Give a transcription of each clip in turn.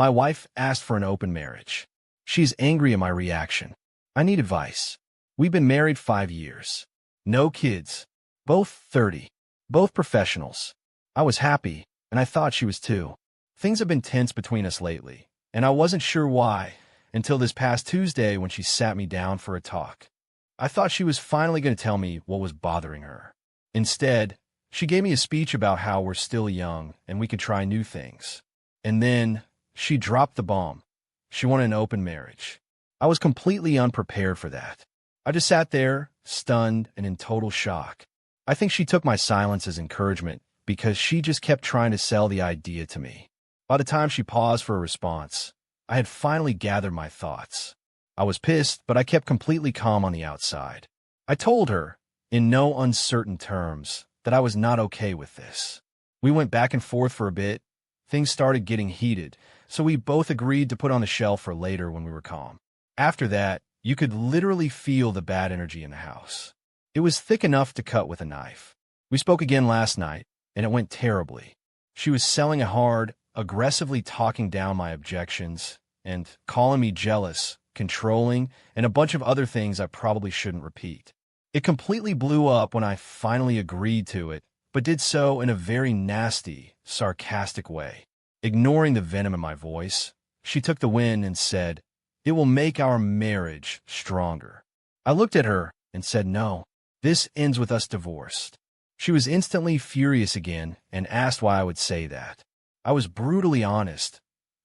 My wife asked for an open marriage. She's angry at my reaction. I need advice. We've been married 5 years. No kids. Both 30. Both professionals. I was happy, and I thought she was too. Things have been tense between us lately, and I wasn't sure why until this past Tuesday when she sat me down for a talk. I thought she was finally going to tell me what was bothering her. Instead, she gave me a speech about how we're still young and we could try new things. And then she dropped the bomb. She wanted an open marriage. I was completely unprepared for that. I just sat there, stunned and in total shock. I think she took my silence as encouragement because she just kept trying to sell the idea to me. By the time she paused for a response, I had finally gathered my thoughts. I was pissed, but I kept completely calm on the outside. I told her, in no uncertain terms, that I was not okay with this. We went back and forth for a bit. Things started getting heated, so we both agreed to put on the shelf for later when we were calm. After that, you could literally feel the bad energy in the house. It was thick enough to cut with a knife. We spoke again last night, and it went terribly. She was selling it hard, aggressively talking down my objections, and calling me jealous, controlling, and a bunch of other things I probably shouldn't repeat. It completely blew up when I finally agreed to it, but did so in a very nasty, sarcastic way. Ignoring the venom in my voice, she took the win and said, "It will make our marriage stronger." I looked at her and said, "No, this ends with us divorced." She was instantly furious again and asked why I would say that. I was brutally honest.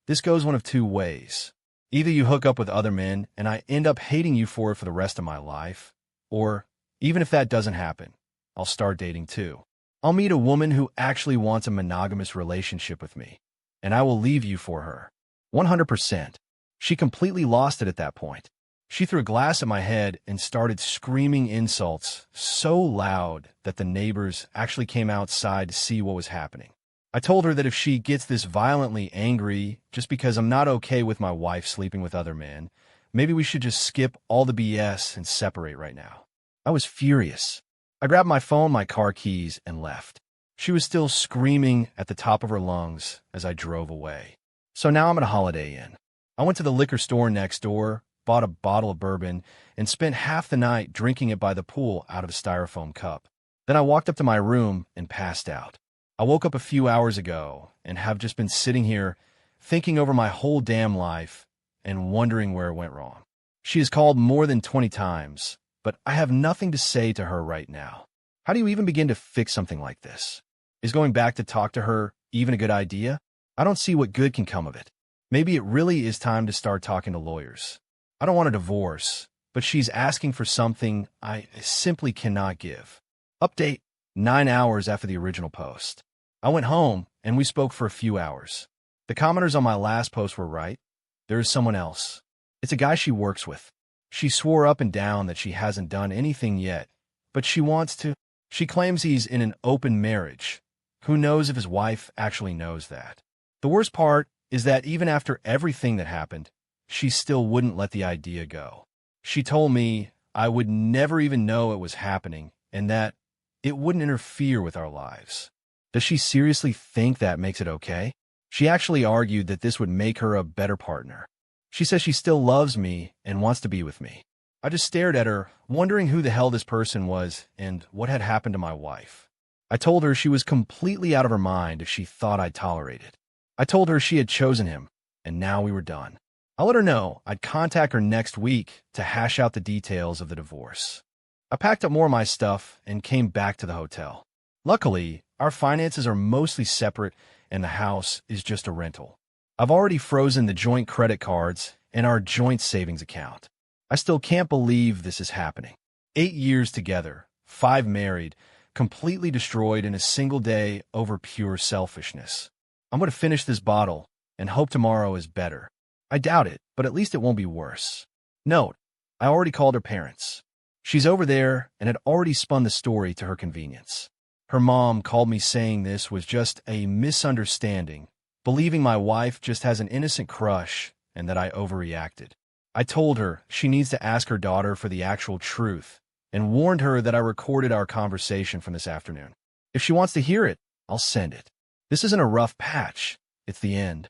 This goes one of two ways. Either you hook up with other men and I end up hating you for it for the rest of my life, or, even if that doesn't happen, I'll start dating too. I'll meet a woman who actually wants a monogamous relationship with me, and I will leave you for her. 100%. She completely lost it at that point. She threw a glass at my head and started screaming insults so loud that the neighbors actually came outside to see what was happening. I told her that if she gets this violently angry just because I'm not okay with my wife sleeping with other men, maybe we should just skip all the BS and separate right now. I was furious. I grabbed my phone, my car keys, and left. She was still screaming at the top of her lungs as I drove away. So now I'm at a Holiday Inn. I went to the liquor store next door, bought a bottle of bourbon, and spent half the night drinking it by the pool out of a styrofoam cup. Then I walked up to my room and passed out. I woke up a few hours ago and have just been sitting here thinking over my whole damn life and wondering where it went wrong. She has called more than 20 times, but I have nothing to say to her right now. How do you even begin to fix something like this? Is going back to talk to her even a good idea? I don't see what good can come of it. Maybe it really is time to start talking to lawyers. I don't want a divorce, but she's asking for something I simply cannot give. Update: 9 hours after the original post. I went home, and we spoke for a few hours. The commenters on my last post were right. There is someone else. It's a guy she works with. She swore up and down that she hasn't done anything yet, but she wants to. She claims he's in an open marriage. Who knows if his wife actually knows that? The worst part is that even after everything that happened, she still wouldn't let the idea go. She told me I would never even know it was happening and that it wouldn't interfere with our lives. Does she seriously think that makes it okay? She actually argued that this would make her a better partner. She says she still loves me and wants to be with me. I just stared at her, wondering who the hell this person was and what had happened to my wife. I told her she was completely out of her mind if she thought I'd tolerate it. I told her she had chosen him, and now we were done. I let her know I'd contact her next week to hash out the details of the divorce. I packed up more of my stuff and came back to the hotel. Luckily, our finances are mostly separate and the house is just a rental. I've already frozen the joint credit cards and our joint savings account. I still can't believe this is happening. 8 years together, 5 married, completely destroyed in a single day over pure selfishness. I'm going to finish this bottle and hope tomorrow is better. I doubt it, but at least it won't be worse. Note: I already called her parents. She's over there and had already spun the story to her convenience. Her mom called me saying this was just a misunderstanding, believing my wife just has an innocent crush and that I overreacted. I told her she needs to ask her daughter for the actual truth and warned her that I recorded our conversation from this afternoon. If she wants to hear it, I'll send it. This isn't a rough patch. It's the end.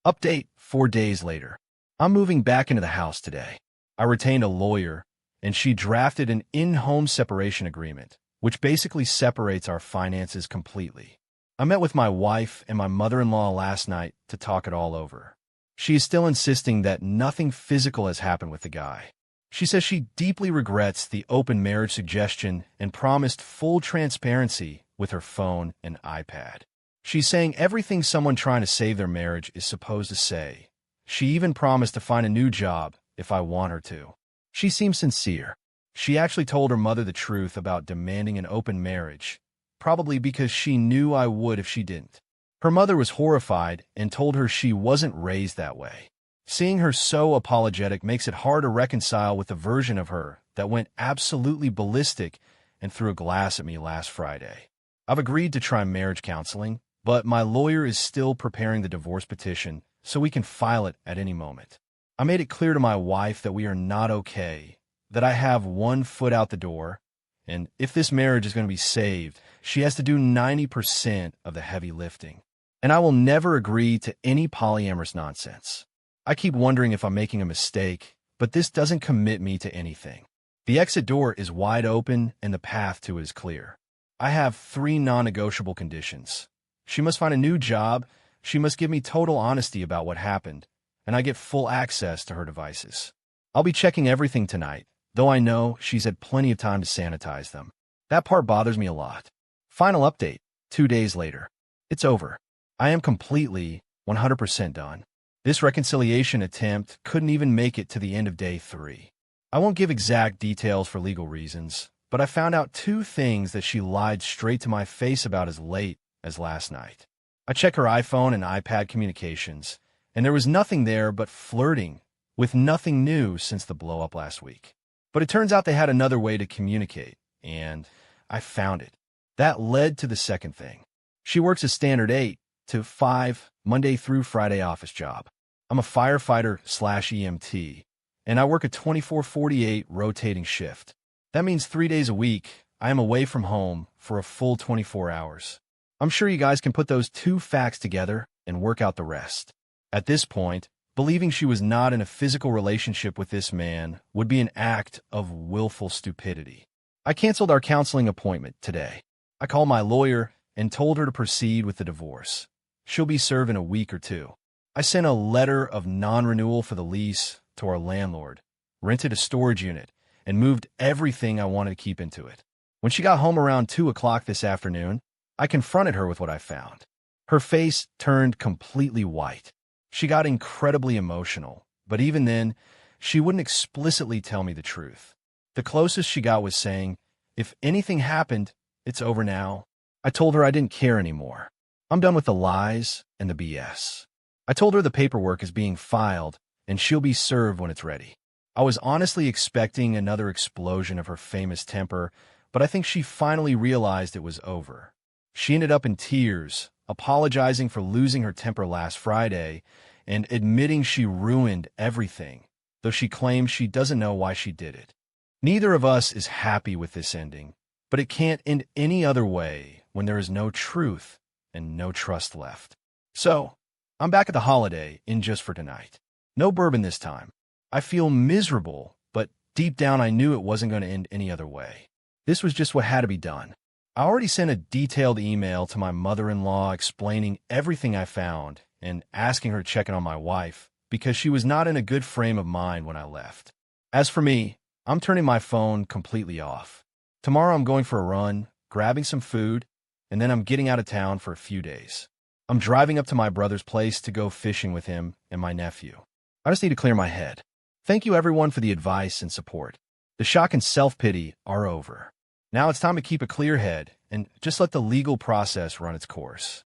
Update 4 days later. I'm moving back into the house today. I retained a lawyer, and she drafted an in-home separation agreement, which basically separates our finances completely. I met with my wife and my mother-in-law last night to talk it all over. She is still insisting that nothing physical has happened with the guy. She says she deeply regrets the open marriage suggestion and promised full transparency with her phone and iPad. She's saying everything someone trying to save their marriage is supposed to say. She even promised to find a new job if I want her to. She seems sincere. She actually told her mother the truth about demanding an open marriage, probably because she knew I would if she didn't. Her mother was horrified and told her she wasn't raised that way. Seeing her so apologetic makes it hard to reconcile with the version of her that went absolutely ballistic and threw a glass at me last Friday. I've agreed to try marriage counseling, but my lawyer is still preparing the divorce petition so we can file it at any moment. I made it clear to my wife that we are not okay, that I have one foot out the door, and if this marriage is going to be saved, she has to do 90% of the heavy lifting. And I will never agree to any polyamorous nonsense. I keep wondering if I'm making a mistake, but this doesn't commit me to anything. The exit door is wide open and the path to it is clear. I have 3 non-negotiable conditions. She must find a new job, she must give me total honesty about what happened, and I get full access to her devices. I'll be checking everything tonight, though I know she's had plenty of time to sanitize them. That part bothers me a lot. Final update, 2 days later. It's over. I am completely, 100% done. This reconciliation attempt couldn't even make it to the end of day 3. I won't give exact details for legal reasons, but I found out 2 things that she lied straight to my face about as late as last night. I checked her iPhone and iPad communications, and there was nothing there but flirting, with nothing new since the blow-up last week. But it turns out they had another way to communicate, and I found it. That led to the second thing. She works a standard 8 to 5 Monday through Friday office job. I'm a firefighter/EMT, and I work a 24/48 rotating shift. That means 3 days a week, I am away from home for a full 24 hours. I'm sure you guys can put those 2 facts together and work out the rest. At this point, believing she was not in a physical relationship with this man would be an act of willful stupidity. I canceled our counseling appointment today. I called my lawyer and told her to proceed with the divorce. She'll be served in a week or 2. I sent a letter of non-renewal for the lease to our landlord, rented a storage unit, and moved everything I wanted to keep into it. When she got home around 2 o'clock this afternoon, I confronted her with what I found. Her face turned completely white. She got incredibly emotional, but even then, she wouldn't explicitly tell me the truth. The closest she got was saying, "If anything happened, it's over now." I told her I didn't care anymore. I'm done with the lies and the BS. I told her the paperwork is being filed and she'll be served when it's ready. I was honestly expecting another explosion of her famous temper, but I think she finally realized it was over. She ended up in tears, apologizing for losing her temper last Friday and admitting she ruined everything, though she claims she doesn't know why she did it. Neither of us is happy with this ending, but it can't end any other way when there is no truth and no trust left. So, I'm back at the Holiday Inn just for tonight. No bourbon this time. I feel miserable, but deep down I knew it wasn't going to end any other way. This was just what had to be done. I already sent a detailed email to my mother-in-law explaining everything I found and asking her to check in on my wife because she was not in a good frame of mind when I left. As for me, I'm turning my phone completely off. Tomorrow I'm going for a run, grabbing some food, and then I'm getting out of town for a few days. I'm driving up to my brother's place to go fishing with him and my nephew. I just need to clear my head. Thank you everyone for the advice and support. The shock and self-pity are over. Now it's time to keep a clear head and just let the legal process run its course.